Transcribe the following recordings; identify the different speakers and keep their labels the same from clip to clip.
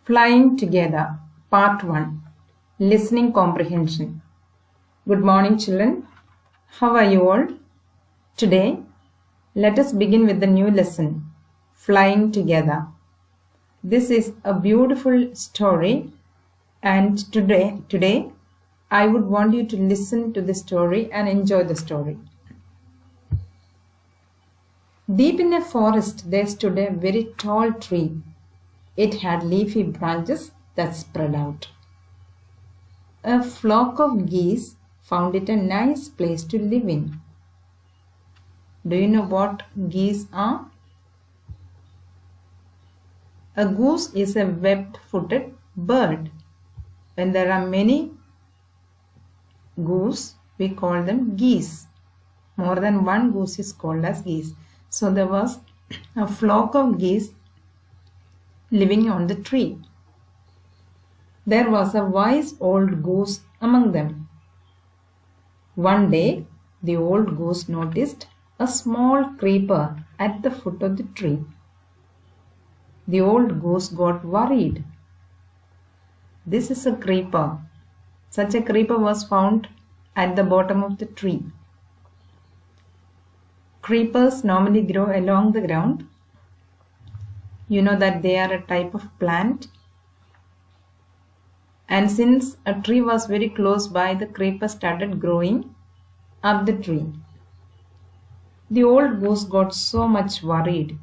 Speaker 1: Flying Together, Part 1, Listening Comprehension. Good morning, children. How are you all? Today, let us begin with the new lesson, Flying Together. This is a beautiful story, and today, I would want you to listen to the story and enjoy the story. Deep in a forest, there stood a very tall tree. It had leafy branches that spread out. A flock of geese found it a nice place to live in. Do you know what geese are? A goose is a web-footed bird. When there are many goose, we call them geese. More than one goose is called as geese. So there was a flock of geese living on the tree. There was a wise old goose among them. One day, the old goose noticed a small creeper at the foot of the tree. The old goose got worried. This is a creeper. Such a creeper was found at the bottom of the tree. Creepers normally grow along the ground. You know that they are a type of plant. And since a tree was very close by, the creeper started growing up the tree. The old goose got so much worried.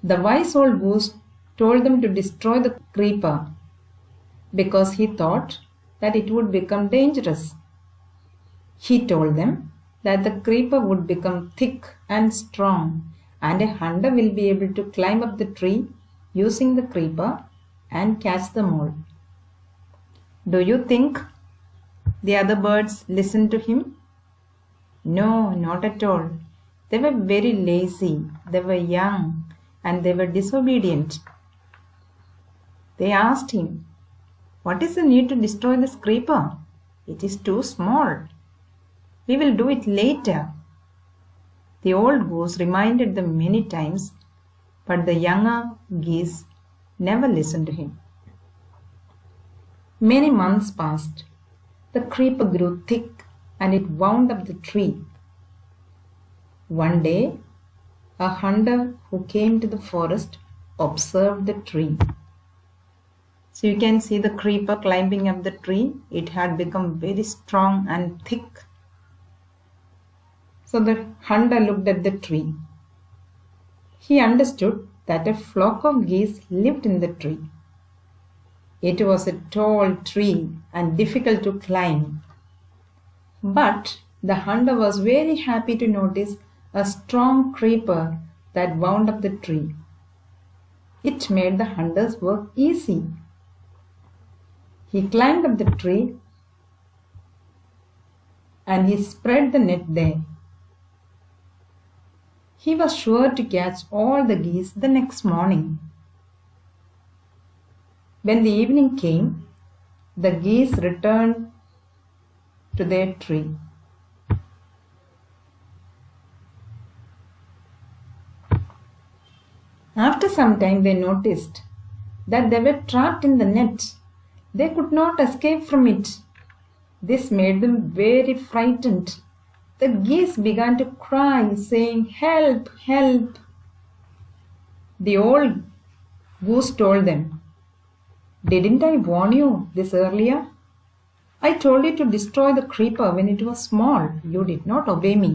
Speaker 1: The wise old goose told them to destroy the creeper because he thought that it would become dangerous. He told them that the creeper would become thick and strong, and a hunter will be able to climb up the tree using the creeper and catch them all. Do you think the other birds listened to him? No, not at all. They were very lazy, they were young, and they were disobedient. They asked him, "What is the need to destroy this creeper? It is too small. We will do it later." The old goose reminded them many times, but the younger geese never listened to him. Many months passed. The creeper grew thick and it wound up the tree. One day, a hunter who came to the forest observed the tree. So you can see the creeper climbing up the tree. It had become very strong and thick. So the hunter looked at the tree. He understood that a flock of geese lived in the tree. It was a tall tree and difficult to climb. But the hunter was very happy to notice a strong creeper that wound up the tree. It made the hunter's work easy. He climbed up the tree and he spread the net there. He was sure to catch all the geese the next morning. When the evening came, the geese returned to their tree. After some time, they noticed that they were trapped in the net. They could not escape from it. This made them very frightened. The geese began to cry, saying, "Help, help." The old goose told them, "Didn't I warn you this earlier? I told you to destroy the creeper when it was small. You did not obey me.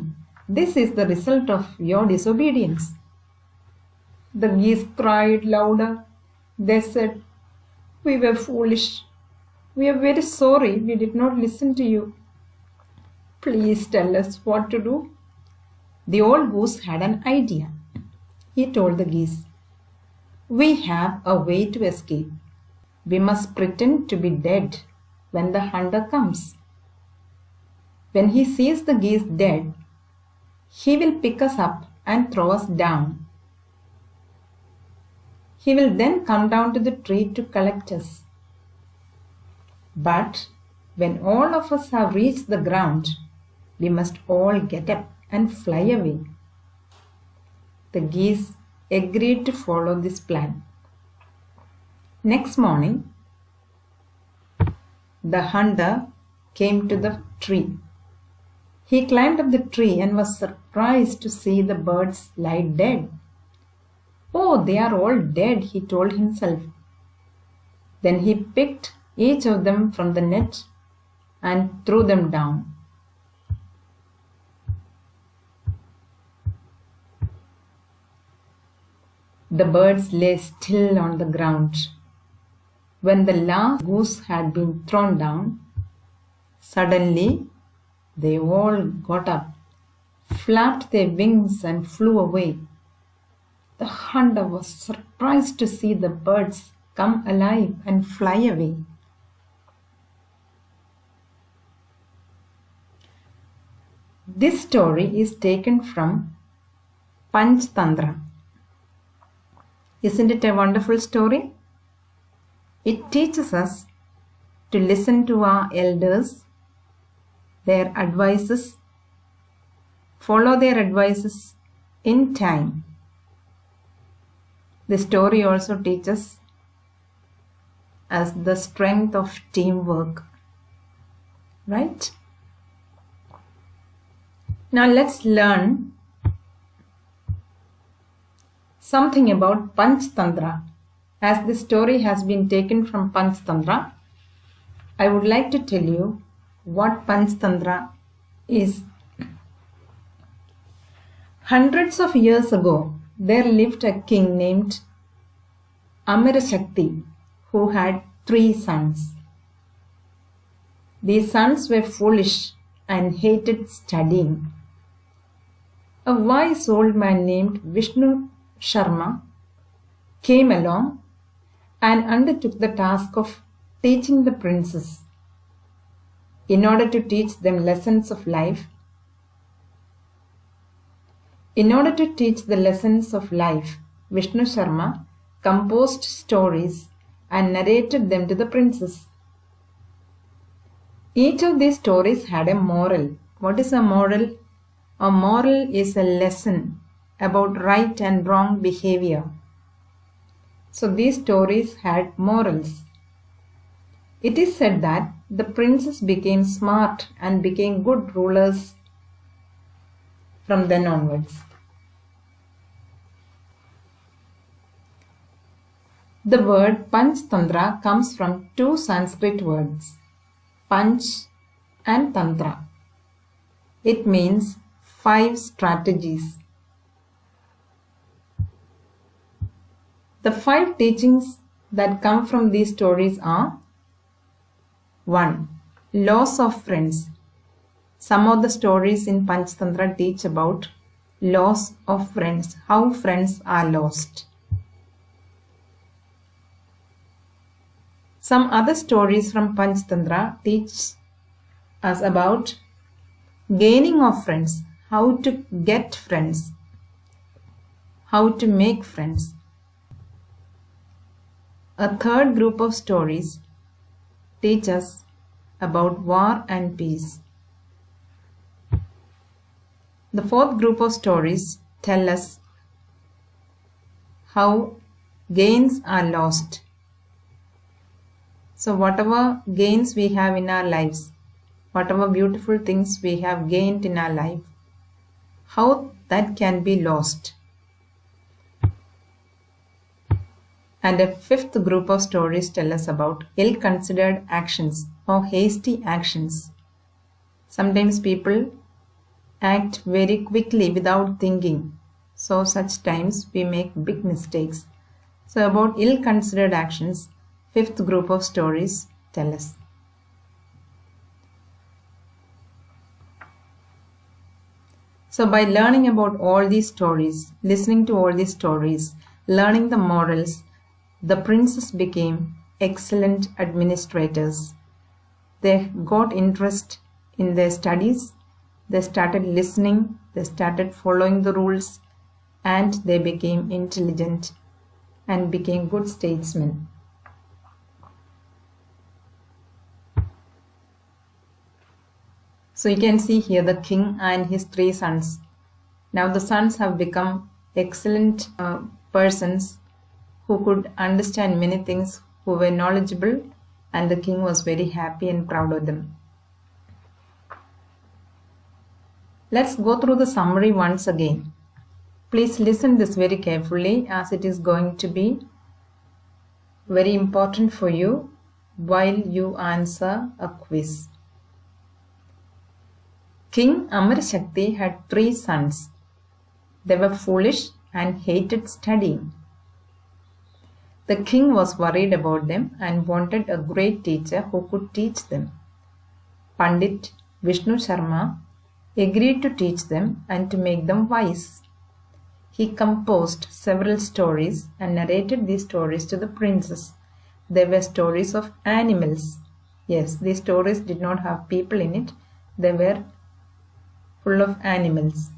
Speaker 1: This is the result of your disobedience." The geese cried louder. They said, "We were foolish. We are very sorry we did not listen to you. Please tell us what to do." The old goose had an idea. He told the geese, "We have a way to escape. We must pretend to be dead when the hunter comes. When he sees the geese dead, he will pick us up and throw us down. He will then come down to the tree to collect us. But when all of us have reached the ground, we must all get up and fly away." The geese agreed to follow this plan. Next morning, the hunter came to the tree. He climbed up the tree and was surprised to see the birds lie dead. "Oh, they are all dead," he told himself. Then he picked each of them from the net and threw them down. The birds lay still on the ground. When the last goose had been thrown down, suddenly they all got up, flapped their wings and flew away. The hunter was surprised to see the birds come alive and fly away. This story is taken from Panchtandra. Isn't it a wonderful story? It teaches us to listen to our elders, their advices, follow their advices in time. The story also teaches us the strength of teamwork, right? Now let's learn something about Panchtandra. As this story has been taken from Panchtandra, I would like to tell you what Panchtandra is. Hundreds of years ago, there lived a king named Amirashakti who had 3 sons. These sons were foolish and hated studying. A wise old man named Vishnu Sharma came along and undertook the task of teaching the princes. In order to teach them lessons of life, Vishnu Sharma composed stories and narrated them to the princes. Each of these stories had a moral. What is a moral? A moral is a lesson about right and wrong behavior. So these stories had morals. It is said that the princes became smart and became good rulers from then onwards. The word Panchtandra comes from 2 Sanskrit words, Panch and Tantra. It means 5 strategies. The 5 teachings that come from these stories are: 1. Loss of friends. Some of the stories in Panchtandra teach about loss of friends, how friends are lost. Some other stories from Panchtandra teach us about gaining of friends, how to get friends, how to make friends. A third group of stories teach us about war and peace. The fourth group of stories tell us how gains are lost. So whatever gains we have in our lives, whatever beautiful things we have gained in our life, how that can be lost. And a fifth group of stories tell us about ill-considered actions or hasty actions. Sometimes people act very quickly without thinking. So such times we make big mistakes. So about ill-considered actions, fifth group of stories tell us. So by learning about all these stories, listening to all these stories, learning the morals, the princes became excellent administrators. They got interest in their studies, they started listening, they started following the rules, and they became intelligent and became good statesmen. So you can see here the king and his 3 sons. Now the sons have become excellent persons who could understand many things, who were knowledgeable, and the king was very happy and proud of them. Let's go through the summary once again. Please listen this very carefully, as it is going to be very important for you while you answer a quiz. King Amar Shakti had 3 sons. They were foolish and hated studying. The king was worried about them and wanted a great teacher who could teach them. Pandit Vishnu Sharma agreed to teach them and to make them wise. He composed several stories and narrated these stories to the princess. They were stories of animals. Yes, these stories did not have people in it. They were full of animals.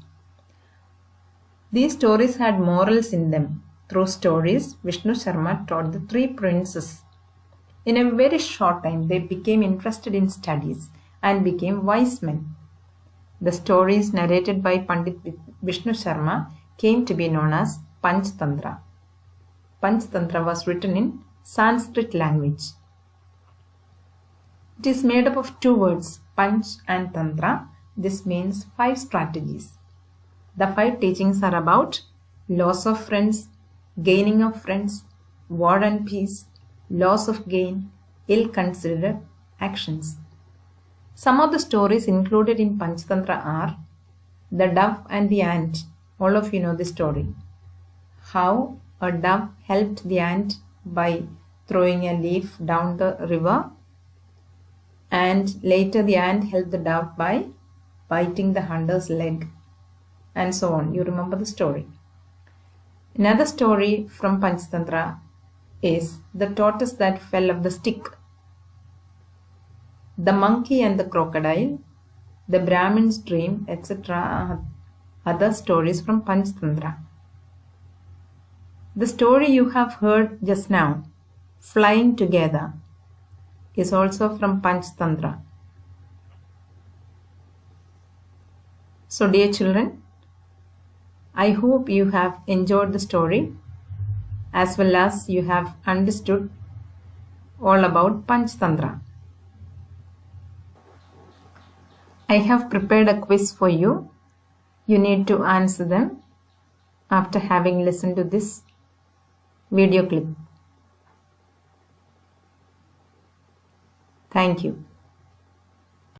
Speaker 1: These stories had morals in them. Through stories, Vishnu Sharma taught the 3 princes. In a very short time, they became interested in studies and became wise men. The stories narrated by Pandit Vishnu Sharma came to be known as Panchtandra. Panchtandra was written in Sanskrit language. It is made up of 2 words, Panch and Tantra. This means 5 strategies. The 5 teachings are about loss of friends, gaining of friends, war and peace, loss of gain, ill-considered actions. Some of the stories included in Panchtandra are The Duff and the Ant. All of you know the story. How a dove helped the ant by throwing a leaf down the river, and later the ant helped the dove by biting the hunter's leg, and so on. You remember the story. Another story from Panchtandra is The Tortoise That Fell Off the Stick, The Monkey and the Crocodile, The Brahmin's Dream, etc. Other stories from Panchtandra. The story you have heard just now, Flying Together, is also from Panchtandra. So dear children, I hope you have enjoyed the story as well as you have understood all about Panchtandra. I have prepared a quiz for you. You need to answer them after having listened to this video clip. Thank you.